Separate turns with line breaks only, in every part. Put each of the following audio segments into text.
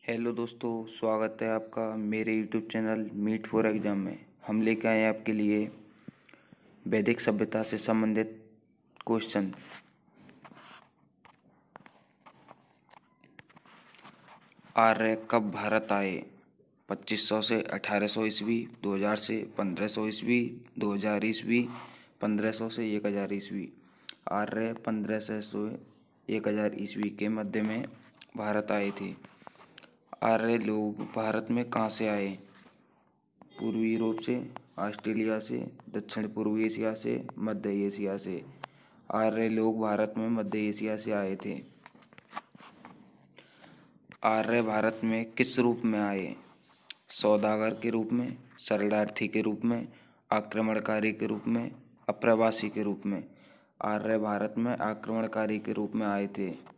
Hello दोस्तों, स्वागत है आपका मेरे YouTube channel meet for exam में। हम लेकर आए हैं आपके लिए वैदिक सभ्यता से संबंधित क्वेश्चन। आर्य कब भारत आए? 2500 से 1800 ईस्वी, 2000 से 1500 ईस्वी, 2000 ईस्वी, 1500 से 1000 ईस्वी। आर्य 1500 से 1000 ईस्वी के मध्य में भारत आए थे। आर्य लोग भारत में कहाँ से आए? पूर्वी यूरोप से, ऑस्ट्रेलिया से, दक्षिण पूर्वी एशिया से, मध्य एशिया से। आर्य लोग भारत में मध्य एशिया से आए थे। आर्य भारत में किस रूप में आए? सौदागर के रूप में, शरणार्थी के रूप में, आक्रमणकारी के रूप में, अप्रवासी के रूप में। आर्य भारत में आक्रमणकारी के रूप में आए थे।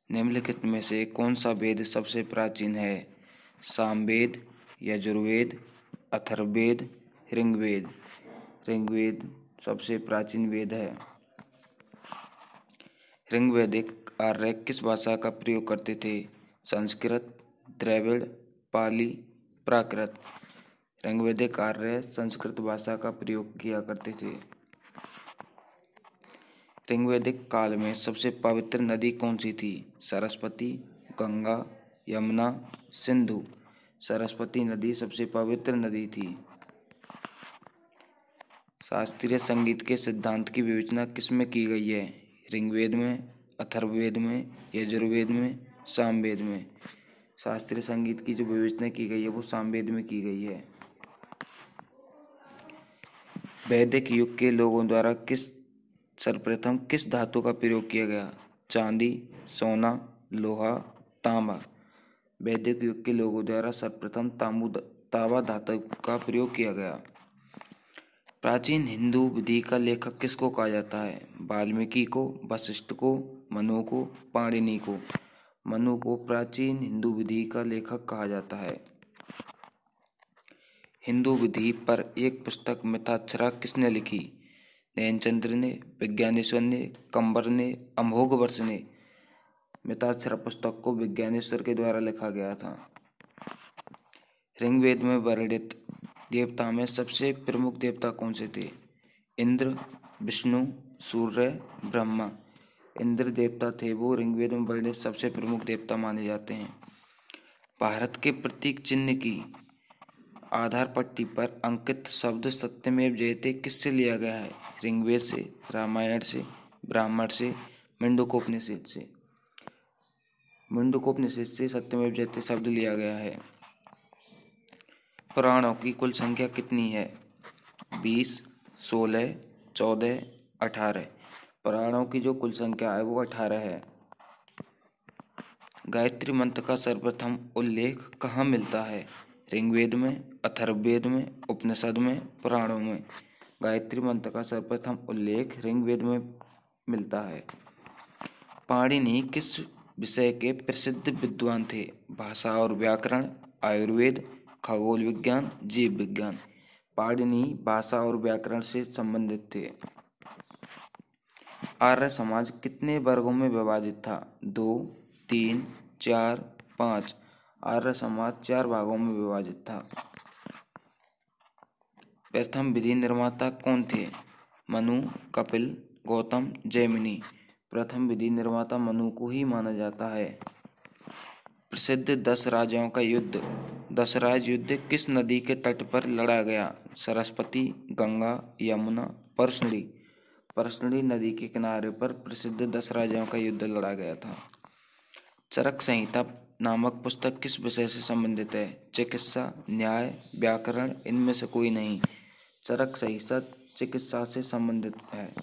निम्नलिखित में से कौन सा वेद सबसे प्राचीन है? सामवेद, यजुर्वेद, अथर्ववेद, ऋग्वेद। ऋग्वेद सबसे प्राचीन वेद है। ऋग्वेदिक आर्य किस भाषा का प्रयोग करते थे? संस्कृत, द्रविड़, पाली, प्राकृत। ऋग्वेदिक आर्य संस्कृत भाषा का प्रयोग किया करते थे। ऋग्वेदिक काल में सबसे पवित्र नदी कौन सी थी? सरस्वती, गंगा, यमुना, सिंधु। सरस्वती नदी सबसे पवित्र नदी थी। शास्त्रीय संगीत के सिद्धांत की विवेचना किसमें की गई है? ऋग्वेद में, अथर्ववेद में, यजुर्वेद में, सामवेद में। शास्त्रीय संगीत की जो विवेचना की गई है वो सामवेद में की गई है। वैदिक युग के लोगों द्वारा सर्वप्रथम किस धातु का प्रयोग किया गया? चांदी, सोना, लोहा, तांबा। वैदिक युग के लोगों द्वारा सर्वप्रथम तांबा धातु का प्रयोग किया गया। प्राचीन हिंदू विधि का लेखक किसको कहा जाता है? वाल्मीकि को, वशिष्ठ को, मनु को, पाणिनि को। मनु को प्राचीन हिंदू विधि का लेखक कहा जाता है। हिंदू विधि पर एक पुस्तक मिताक्षरा किसने लिखी? नैनचंद्र ने, विज्ञानेश्वर ने, कंबर ने, अमोघवर्ष ने। मिताक्षरा पुस्तक को विज्ञानेश्वर के द्वारा लिखा गया था। ऋग्वेद में वर्णित देवता में सबसे प्रमुख देवता कौन से थे? इंद्र, विष्णु, सूर्य, ब्रह्मा। इंद्र देवता थे वो ऋग्वेद में वर्णित सबसे प्रमुख देवता माने जाते हैं। भारत के प्रतीक चिन्ह की आधार पट्टी पर अंकित शब्द सत्यमेव जयते किससे लिया गया है? ऋग्वेद से, रामायण से, ब्राह्मण से, मुंडकोपनिषद से। मुंडकोपनिषद से सत्यमेव जयते शब्द लिया गया है। पुराणों की कुल संख्या कितनी है? 20, 16, 14, 18। पुराणों की जो कुल संख्या है वो 18 है। गायत्री मंत्र का सर्वप्रथम उल्लेख कहाँ मिलता है? ऋग्वेद में, अथर्ववेद में, उपनिषद में, पुराणों में। गायत्री मंत्र का सर्वप्रथम उल्लेख ऋग्वेद में मिलता है। पाणिनि किस विषय के प्रसिद्ध विद्वान थे? भाषा और व्याकरण, आयुर्वेद, खगोल विज्ञान, जीव विज्ञान। पाणिनि भाषा और व्याकरण से संबंधित थे। आर्य समाज कितने वर्गों में विभाजित था? 2, 3, 4, 5। आर्य समाज 4 भागों में विभाजित था। प्रथम विधि निर्माता कौन थे? मनु, कपिल, गौतम, जैमिनी। प्रथम विधि निर्माता मनु को ही माना जाता है। प्रसिद्ध 10 राजाओं का युद्ध। 10 राज युद्ध किस नदी के तट पर लड़ा गया? सरस्वती, गंगा, यमुना, परसड़ी। परसड़ी नदी के किनारे पर प्रसिद्ध 10 राजाओं का युद्ध लड़ा गया था। चरक संहिता नामक पुस्तक किस विषय से संबंधित है? चिकित्सा, न्याय, व्याकरण, इनमें से कोई नहीं। चरक संहिता चिकित्सा से संबंधित है।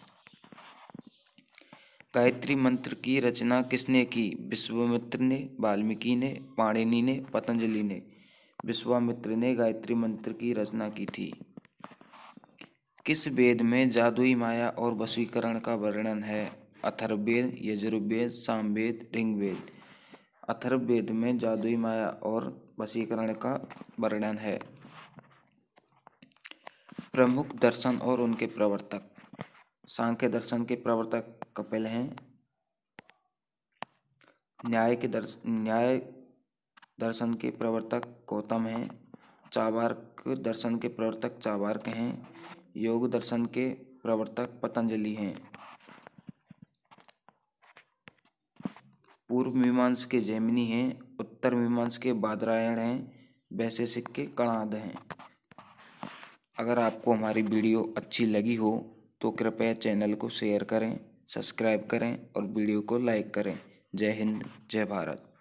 गायत्री मंत्र की रचना किसने की? विश्वामित्र ने, वाल्मीकि ने, पाणिनि ने, पतंजलि ने। विश्वामित्र ने गायत्री मंत्र की रचना की थी। किस वेद में जादुई माया और वशीकरण का वर्णन है? अथर्ववेद, यजुर्वेद, सामवेद, ऋग्वेद। अथर्ववेद में जादुई माया और वशीकरण का वर्णन है। प्रमुख दर्शन और उनके प्रवर्तक। सांख्य दर्शन के प्रवर्तक कपिल हैं। न्याय दर्शन के प्रवर्तक गौतम हैं। चार्वाक दर्शन के प्रवर्तक चार्वाक हैं। योग दर्शन के प्रवर्तक पतंजलि हैं। पूर्व मीमांस के जैमिनी हैं। उत्तर मीमांस के बादरायण हैं। वैशेषिक के कणाद हैं। अगर आपको हमारी वीडियो अच्छी लगी हो तो कृपया चैनल को शेयर करें, सब्सक्राइब करें और वीडियो को लाइक करें। जय हिंद, जय भारत।